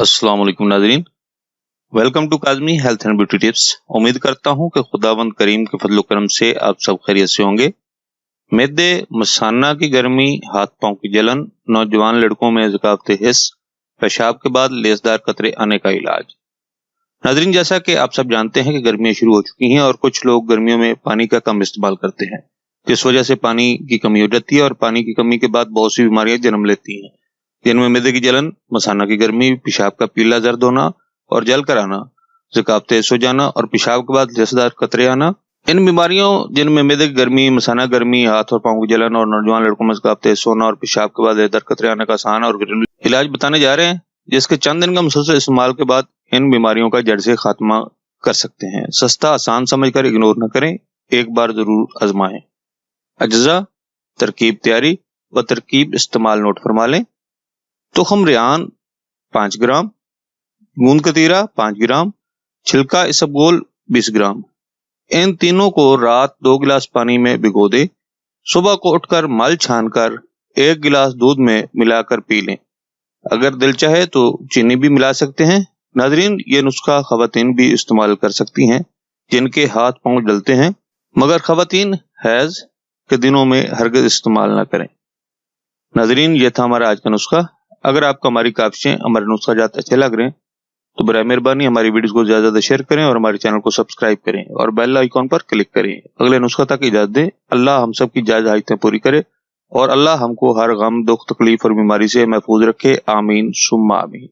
अस्सलाम वालेकुम नाज़रीन, welcome to Kazmi health and beauty tips. उम्मीद करता हूं कि खुदावंद करीम के फजल करम से आप सब खैरियत से होंगे। मैदे, मसाना की गर्मी, हाथ पांव की जलन, नौजवान लड़कों में ज़कावत हिस्स, पेशाब के बाद लेसदार कतरे आने का इलाज। नाज़रीन, जैसा कि आप सब जानते हैं कि गर्मियां शुरू हो चुकी हैं और कुछ लोग गर्मियों में पानी का कम इस्तेमाल करते हैं, जिस वजह से पानी की कमी हो जाती है और पानी की कमी के बाद बहुत सी बीमारियां जन्म लेती हैं, जिनमें मैदे की जलन, मसाना की गर्मी, पेशाब का पीला जर्द होना और जल कर आना, ज़कावत हो जाना और पेशाब के बाद लेसदार कतरे आना। इन बीमारियों जिनमें मैदे की गर्मी, मसाना गर्मी, हाथ और पांव की जलन और नौजवान लड़कों में ज़कावत होना और पेशाब के बाद लेसदार कतरे आने का आसान और घरेलू इलाज बताने जा रहे हैं, जिसके चंद दिन का मुसलसल इस्तेमाल के बाद इन बीमारियों का जड़ से खात्मा कर सकते हैं। सस्ता, आसान समझकर इग्नोर न करें, एक बार जरूर आजमाएं। अज्जा, तरकीब तैयारी व तरकीब इस्तेमाल नोट फरमा लें। तुखम रेहान 5 ग्राम, गूंद कतीरा 5 ग्राम, छिलका इसबगोल 20 ग्राम। इन तीनों को रात 2 गिलास पानी में भिगो दे। सुबह को उठकर मल छानकर 1 गिलास दूध में मिलाकर पी लें। अगर दिल चाहे तो चीनी भी मिला सकते हैं। नाज़रीन, ये नुस्खा खवातीन भी इस्तेमाल कर सकती हैं जिनके हाथ पांव जलते हैं, मगर खवातीन हैज के दिनों में हरगिज़ इस्तेमाल ना करें। नाज़रीन, ये था हमारा आज का नुस्खा। अगर आपको हमारी काविशें, हमारे नुस्खा जात अच्छे लग रहे हैं तो बराए मेहरबानी हमारी वीडियोस को ज्यादा ज्यादा शेयर करें और हमारे चैनल को सब्सक्राइब करें और बेल आइकॉन पर क्लिक करें। अगले नुस्खा तक इजाजत दें। अल्लाह हम सब की जायज हाजतें पूरी करे और अल्लाह हमको हर गम, दुख, तकलीफ और बीमारी से महफूज रखे। आमीन सुम्मा आमीन।